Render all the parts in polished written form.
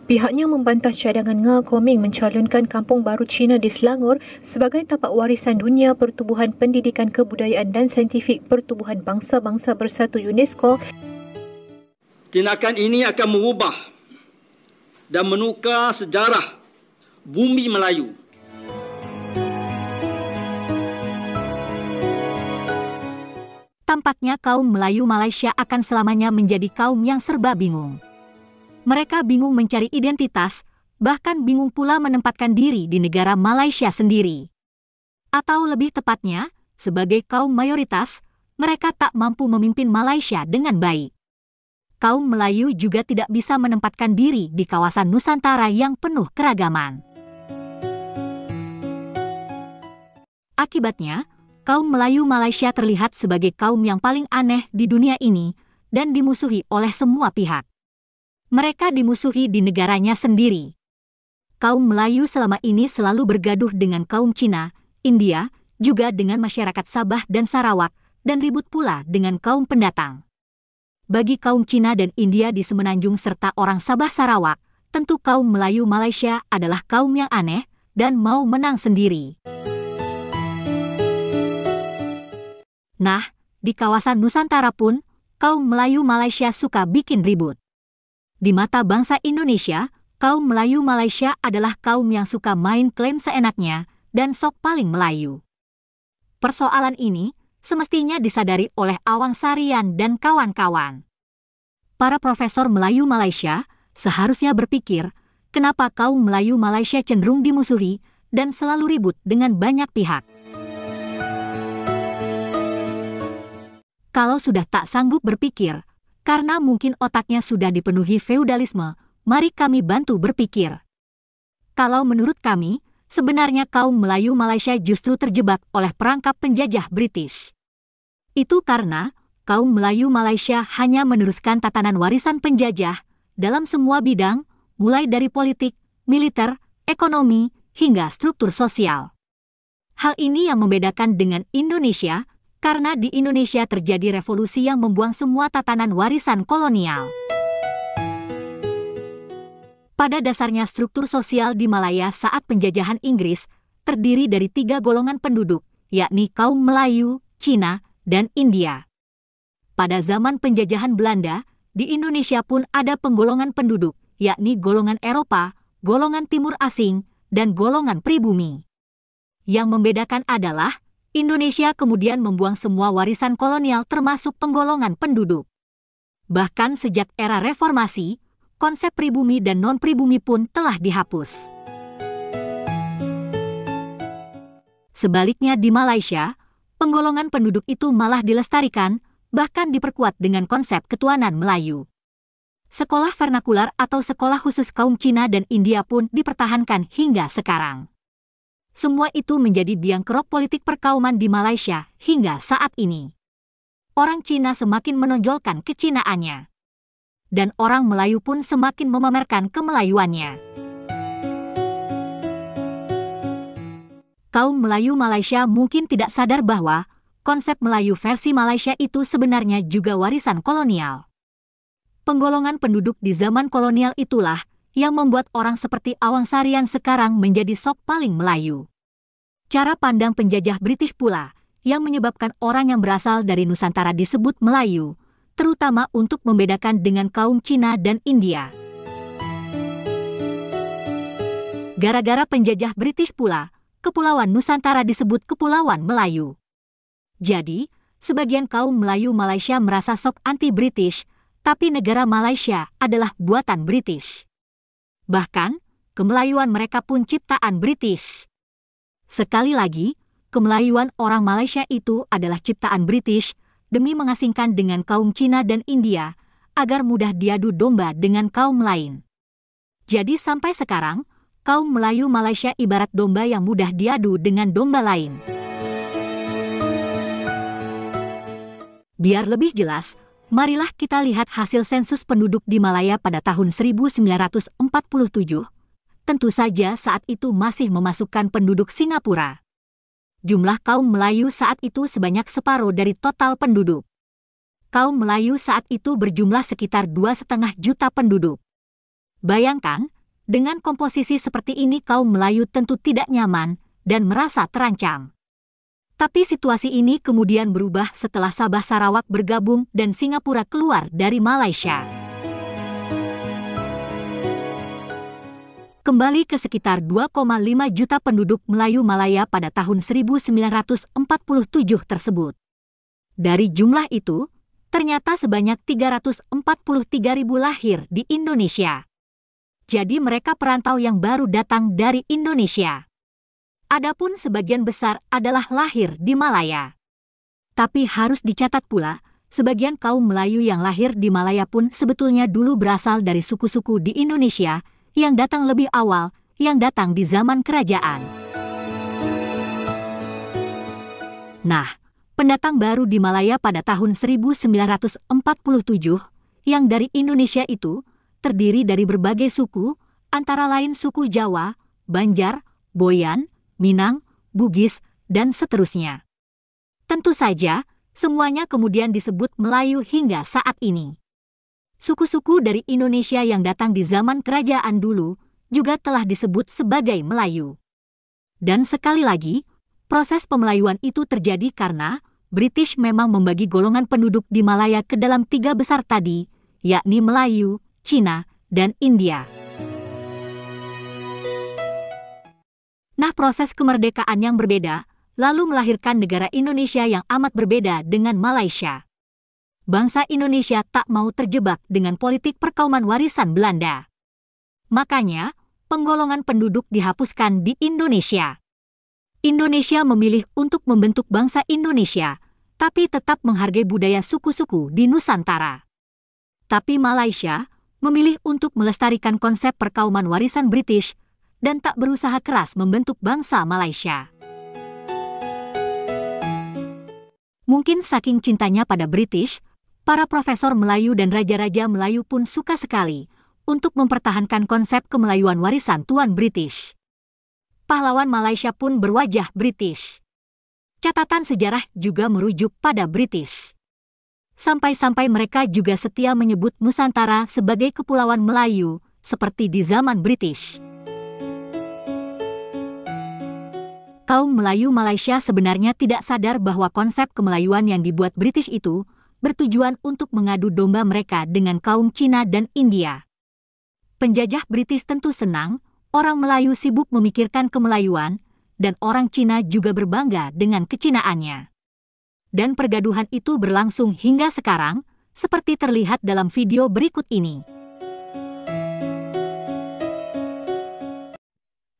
Pihaknya membantah cadangan Nga Koming mencalonkan Kampung Baru Cina di Selangor sebagai tapak warisan dunia Pertubuhan Pendidikan Kebudayaan dan Saintifik Pertubuhan Bangsa-Bangsa Bersatu UNESCO. Tindakan ini akan mengubah dan menukar sejarah bumi Melayu. Tampaknya kaum Melayu Malaysia akan selamanya menjadi kaum yang serba bingung. Mereka bingung mencari identitas, bahkan bingung pula menempatkan diri di negara Malaysia sendiri. Atau lebih tepatnya, sebagai kaum mayoritas, mereka tak mampu memimpin Malaysia dengan baik. Kaum Melayu juga tidak bisa menempatkan diri di kawasan Nusantara yang penuh keragaman. Akibatnya, kaum Melayu Malaysia terlihat sebagai kaum yang paling aneh di dunia ini dan dimusuhi oleh semua pihak. Mereka dimusuhi di negaranya sendiri. Kaum Melayu selama ini selalu bergaduh dengan kaum Cina, India, juga dengan masyarakat Sabah dan Sarawak, dan ribut pula dengan kaum pendatang. Bagi kaum Cina dan India di Semenanjung serta orang Sabah Sarawak, tentu kaum Melayu Malaysia adalah kaum yang aneh dan mau menang sendiri. Nah, di kawasan Nusantara pun, kaum Melayu Malaysia suka bikin ribut. Di mata bangsa Indonesia, kaum Melayu Malaysia adalah kaum yang suka main klaim seenaknya dan sok paling Melayu. Persoalan ini semestinya disadari oleh Awang Sarian dan kawan-kawan. Para profesor Melayu Malaysia seharusnya berpikir, kenapa kaum Melayu Malaysia cenderung dimusuhi dan selalu ribut dengan banyak pihak. Kalau sudah tak sanggup berpikir, karena mungkin otaknya sudah dipenuhi feudalisme, mari kami bantu berpikir. Kalau menurut kami, sebenarnya kaum Melayu Malaysia justru terjebak oleh perangkap penjajah British. Itu karena kaum Melayu Malaysia hanya meneruskan tatanan warisan penjajah dalam semua bidang, mulai dari politik, militer, ekonomi, hingga struktur sosial. Hal ini yang membedakan dengan Indonesia, karena di Indonesia terjadi revolusi yang membuang semua tatanan warisan kolonial. Pada dasarnya struktur sosial di Malaya saat penjajahan Inggris terdiri dari 3 golongan penduduk, yakni kaum Melayu, Cina, dan India. Pada zaman penjajahan Belanda, di Indonesia pun ada penggolongan penduduk, yakni golongan Eropa, golongan Timur Asing, dan golongan pribumi. Yang membedakan adalah Indonesia kemudian membuang semua warisan kolonial termasuk penggolongan penduduk. Bahkan sejak era reformasi, konsep pribumi dan non-pribumi pun telah dihapus. Sebaliknya di Malaysia, penggolongan penduduk itu malah dilestarikan, bahkan diperkuat dengan konsep ketuanan Melayu. Sekolah vernakular atau sekolah khusus kaum Cina dan India pun dipertahankan hingga sekarang. Semua itu menjadi biang kerok politik perkauman di Malaysia hingga saat ini. Orang Cina semakin menonjolkan kecinaannya. Dan orang Melayu pun semakin memamerkan kemelayuannya. Kaum Melayu Malaysia mungkin tidak sadar bahwa konsep Melayu versi Malaysia itu sebenarnya juga warisan kolonial. Penggolongan penduduk di zaman kolonial itulah yang membuat orang seperti Awang Sarian sekarang menjadi sok paling Melayu. Cara pandang penjajah British pula yang menyebabkan orang yang berasal dari Nusantara disebut Melayu, terutama untuk membedakan dengan kaum Cina dan India. Gara-gara penjajah British pula, Kepulauan Nusantara disebut Kepulauan Melayu. Jadi, sebagian kaum Melayu Malaysia merasa sok anti-British, tapi negara Malaysia adalah buatan British. Bahkan, kemelayuan mereka pun ciptaan British. Sekali lagi, kemelayuan orang Malaysia itu adalah ciptaan British demi mengasingkan dengan kaum Cina dan India agar mudah diadu domba dengan kaum lain. Jadi sampai sekarang, kaum Melayu Malaysia ibarat domba yang mudah diadu dengan domba lain. Biar lebih jelas, marilah kita lihat hasil sensus penduduk di Malaya pada tahun 1947. Tentu saja saat itu masih memasukkan penduduk Singapura. Jumlah kaum Melayu saat itu sebanyak separuh dari total penduduk. Kaum Melayu saat itu berjumlah sekitar 2,5 juta penduduk. Bayangkan, Dengan komposisi seperti ini kaum Melayu tentu tidak nyaman dan merasa terancam. Tapi situasi ini kemudian berubah setelah Sabah Sarawak bergabung dan Singapura keluar dari Malaysia. Kembali ke sekitar 2,5 juta penduduk Melayu Malaya pada tahun 1947 tersebut. Dari jumlah itu, ternyata sebanyak 343.000 lahir di Indonesia. Jadi mereka perantau yang baru datang dari Indonesia. Adapun sebagian besar adalah lahir di Malaya. Tapi harus dicatat pula, sebagian kaum Melayu yang lahir di Malaya pun sebetulnya dulu berasal dari suku-suku di Indonesia yang datang lebih awal, yang datang di zaman kerajaan. Nah, pendatang baru di Malaya pada tahun 1947 yang dari Indonesia itu terdiri dari berbagai suku, antara lain suku Jawa, Banjar, Boyan, Minang, Bugis, dan seterusnya. Tentu saja, semuanya kemudian disebut Melayu hingga saat ini. Suku-suku dari Indonesia yang datang di zaman kerajaan dulu juga telah disebut sebagai Melayu. Dan sekali lagi, proses pemelayuan itu terjadi karena British memang membagi golongan penduduk di Malaya ke dalam 3 besar tadi, yakni Melayu, Cina, dan India. Nah, proses kemerdekaan yang berbeda lalu melahirkan negara Indonesia yang amat berbeda dengan Malaysia. Bangsa Indonesia tak mau terjebak dengan politik perkauman warisan Belanda. Makanya, penggolongan penduduk dihapuskan di Indonesia. Indonesia memilih untuk membentuk bangsa Indonesia, tapi tetap menghargai budaya suku-suku di Nusantara. Tapi Malaysia memilih untuk melestarikan konsep perkauman warisan British dan tak berusaha keras membentuk bangsa Malaysia. Mungkin saking cintanya pada British, para profesor Melayu dan raja-raja Melayu pun suka sekali untuk mempertahankan konsep kemelayuan warisan Tuan British. Pahlawan Malaysia pun berwajah British. Catatan sejarah juga merujuk pada British. Sampai-sampai mereka juga setia menyebut Nusantara sebagai Kepulauan Melayu, seperti di zaman British. Kaum Melayu Malaysia sebenarnya tidak sadar bahwa konsep kemelayuan yang dibuat British itu bertujuan untuk mengadu domba mereka dengan kaum Cina dan India. Penjajah British tentu senang, orang Melayu sibuk memikirkan kemelayuan, dan orang Cina juga berbangga dengan kecinaannya. Dan pergaduhan itu berlangsung hingga sekarang, seperti terlihat dalam video berikut ini.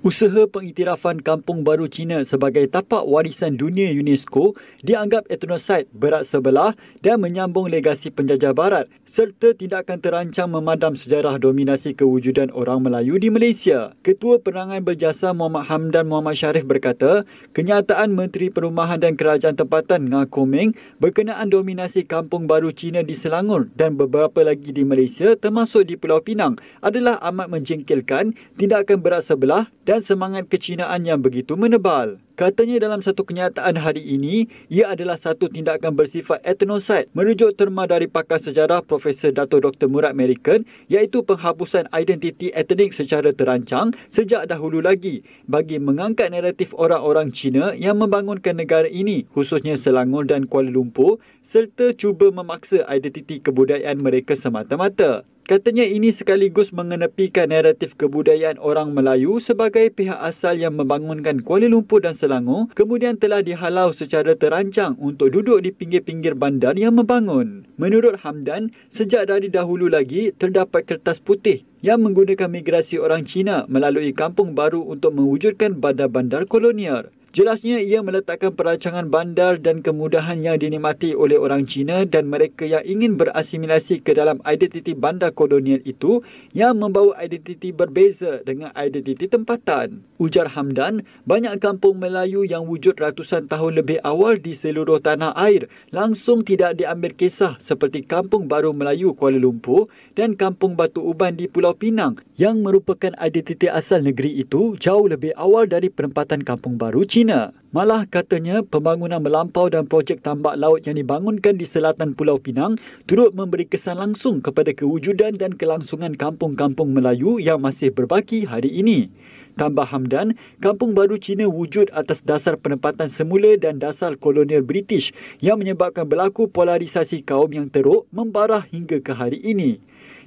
Usaha pengiktirafan Kampung Baru Cina sebagai tapak warisan dunia UNESCO dianggap etnosid berat sebelah dan menyambung legasi penjajah barat serta tindakan terancang memadam sejarah dominasi kewujudan orang Melayu di Malaysia. Ketua Penerangan Berjasa Muhammad Hamdan Muhammad Sharif berkata, kenyataan Menteri Perumahan dan Kerajaan Tempatan Ngah Komeng berkenaan dominasi Kampung Baru Cina di Selangor dan beberapa lagi di Malaysia termasuk di Pulau Pinang adalah amat menjengkelkan, tindakan berat sebelah dan semangat kecinaan yang begitu menebal. Katanya dalam satu kenyataan hari ini, ia adalah satu tindakan bersifat etnosid merujuk terma dari pakar sejarah Profesor Dato Dr. Murad American, iaitu penghapusan identiti etnik secara terancang sejak dahulu lagi bagi mengangkat naratif orang-orang Cina yang membangunkan negara ini, khususnya Selangor dan Kuala Lumpur, serta cuba memaksa identiti kebudayaan mereka semata-mata. Katanya ini sekaligus mengenepikan naratif kebudayaan orang Melayu sebagai pihak asal yang membangunkan Kuala Lumpur dan Selangor kemudian telah dihalau secara terancang untuk duduk di pinggir-pinggir bandar yang membangun. Menurut Hamdan, sejak dari dahulu lagi terdapat kertas putih yang menggunakan migrasi orang Cina melalui Kampung Baru untuk mewujudkan bandar-bandar kolonial. Jelasnya ia meletakkan perancangan bandar dan kemudahan yang dinikmati oleh orang Cina dan mereka yang ingin berasimilasi ke dalam identiti bandar kolonial itu yang membawa identiti berbeza dengan identiti tempatan. Ujar Hamdan, banyak kampung Melayu yang wujud ratusan tahun lebih awal di seluruh tanah air langsung tidak diambil kisah seperti Kampung Baru Melayu Kuala Lumpur dan Kampung Batu Uban di Pulau Pinang yang merupakan identiti asal negeri itu jauh lebih awal dari penempatan Kampung Baru Cina. China. Malah katanya pembangunan melampau dan projek tambak laut yang dibangunkan di selatan Pulau Pinang turut memberi kesan langsung kepada kewujudan dan kelangsungan kampung-kampung Melayu yang masih berbaki hari ini. Tambah Hamdan, Kampung Baru Cina wujud atas dasar penempatan semula dan dasar kolonial British yang menyebabkan berlaku polarisasi kaum yang teruk membara hingga ke hari ini.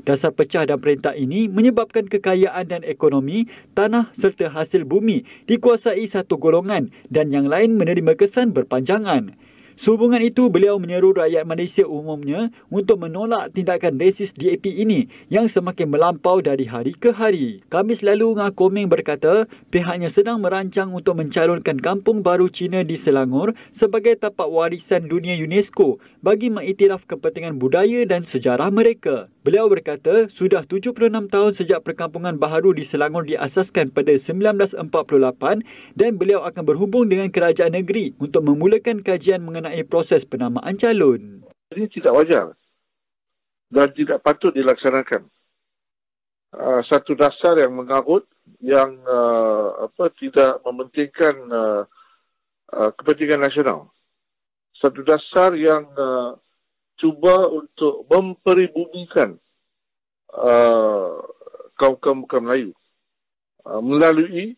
Dasar pecah dan perintah ini menyebabkan kekayaan dan ekonomi, tanah serta hasil bumi dikuasai satu golongan dan yang lain menerima kesan berpanjangan. Sehubungan itu, beliau menyeru rakyat Malaysia umumnya untuk menolak tindakan resis DAP ini yang semakin melampau dari hari ke hari. Khamis lalu, Ngah Koming berkata pihaknya sedang merancang untuk mencalonkan Kampung Baru Cina di Selangor sebagai tapak warisan dunia UNESCO bagi mengiktiraf kepentingan budaya dan sejarah mereka. Beliau berkata sudah 76 tahun sejak perkampungan baharu di Selangor diasaskan pada 1948 dan beliau akan berhubung dengan kerajaan negeri untuk memulakan kajian mengenai proses penamaan calon. Ini tidak wajar dan tidak patut dilaksanakan. Satu dasar yang mengarut, yang tidak mementingkan kepentingan nasional. Satu dasar yang cuba untuk memperibumikan kaum-kaum Melayu melalui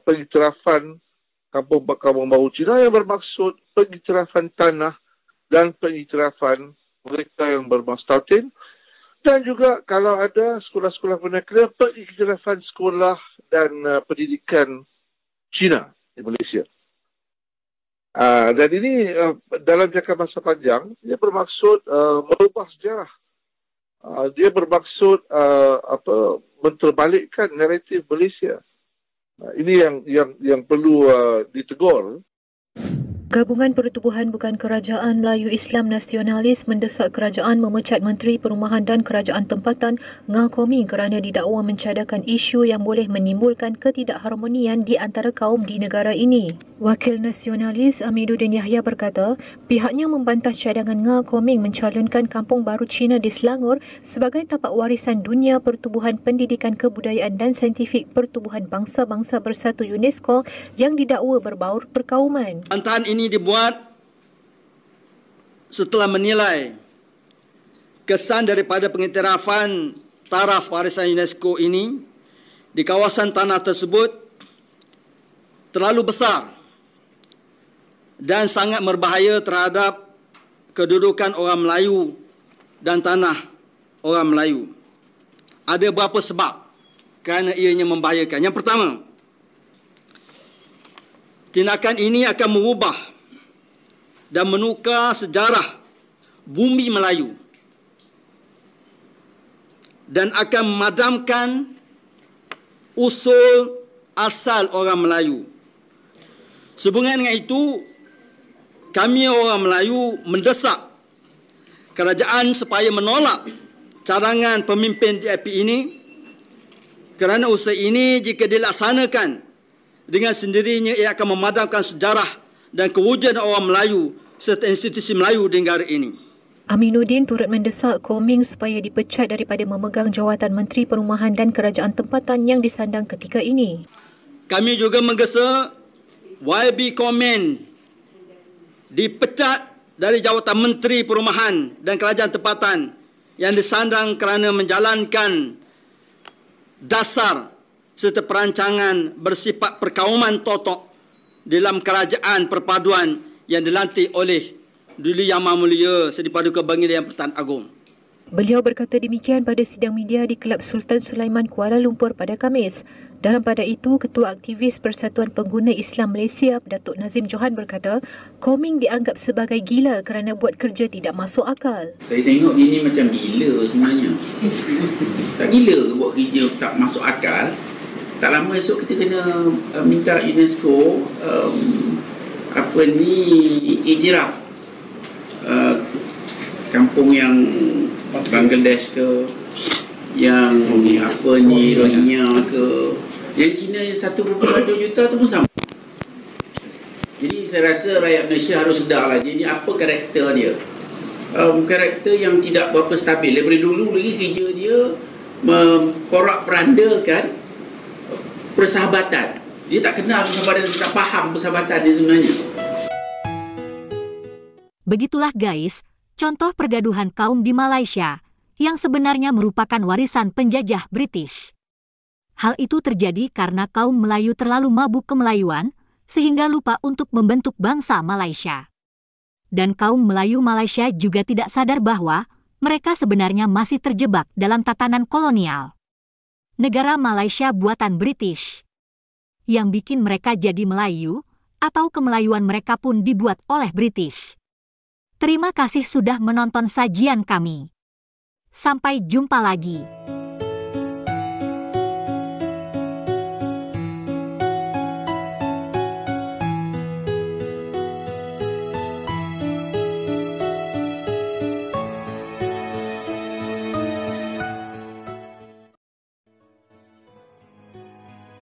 pengiktirafan Kampung Baru Cina yang bermaksud pengiktirafan tanah dan pengiktirafan mereka yang bermaksud tautin, dan juga kalau ada sekolah-sekolah vernacular, pengiktirafan sekolah dan pendidikan Cina di Malaysia. Dan ini dalam jangka masa panjang, dia bermaksud merubah sejarah. Dia bermaksud menterbalikkan naratif Malaysia. Ini yang perlu ditegur. Gabungan Pertubuhan Bukan Kerajaan Melayu Islam Nasionalis mendesak kerajaan memecat Menteri Perumahan dan Kerajaan Tempatan Ngah Koming kerana didakwa mencadangkan isu yang boleh menimbulkan ketidakharmonian di antara kaum di negara ini. Wakil Nasionalis Amiduddin Yahya berkata, pihaknya membantah cadangan Ngah Koming mencalonkan Kampung Baru Cina di Selangor sebagai tapak warisan dunia Pertubuhan Pendidikan Kebudayaan dan Saintifik Pertubuhan Bangsa-Bangsa Bersatu UNESCO yang didakwa berbaur perkauman. Bantahan ini dibuat setelah menilai kesan daripada pengiktirafan taraf warisan UNESCO ini di kawasan tanah tersebut terlalu besar dan sangat berbahaya terhadap kedudukan orang Melayu dan tanah orang Melayu. Ada beberapa sebab kerana ianya membahayakan. Yang pertama, tindakan ini akan mengubah dan menukar sejarah bumi Melayu dan akan memadamkan usul asal orang Melayu. Sehubungan dengan itu, kami orang Melayu mendesak kerajaan supaya menolak cadangan pemimpin DAP ini kerana usaha ini jika dilaksanakan dengan sendirinya ia akan memadamkan sejarah dan kewujudan orang Melayu serta institusi Melayu di negara ini. Aminuddin turut mendesak Koming supaya dipecat daripada memegang jawatan Menteri Perumahan dan Kerajaan Tempatan yang disandang ketika ini. Kami juga menggesa YB Koming dipecat dari jawatan Menteri Perumahan dan Kerajaan Tempatan yang disandang kerana menjalankan dasar serta perancangan bersifat perkauman totok dalam kerajaan perpaduan yang dilantik oleh Duli Yang Maha Mulia Seri Paduka Baginda Yang Pertahanan Agong. Beliau berkata demikian pada sidang media di Kelab Sultan Sulaiman Kuala Lumpur pada Khamis. Dalam pada itu, Ketua Aktivis Persatuan Pengguna Islam Malaysia, Datuk Nazim Johan berkata, Koming dianggap sebagai gila kerana buat kerja tidak masuk akal. Saya tengok dia ni macam gila sebenarnya. Tak gila ke buat kerja tak masuk akal? Tak lama esok kita kena minta UNESCO iktiraf kampung yang Bangladesh ke, yang Rohingya ke, yang Cina 1.2 juta tu pun sama. Jadi saya rasa rakyat Malaysia harus sedarlah dia ni apa karakter dia. Karakter yang tidak berapa stabil. Daripada dulu lagi kerja dia memporak-perandakan persahabatan Dia tak kenal persahabatan, dia tak faham persahabatan dia sebenarnya. Begitulah guys, contoh pergaduhan kaum di Malaysia yang sebenarnya merupakan warisan penjajah British. Hal itu terjadi karena kaum Melayu terlalu mabuk kemelayuan sehingga lupa untuk membentuk bangsa Malaysia. Dan kaum Melayu Malaysia juga tidak sadar bahwa mereka sebenarnya masih terjebak dalam tatanan kolonial. Negara Malaysia buatan British. Yang bikin mereka jadi Melayu, atau kemelayuan mereka pun dibuat oleh British. Terima kasih sudah menonton sajian kami. Sampai jumpa lagi.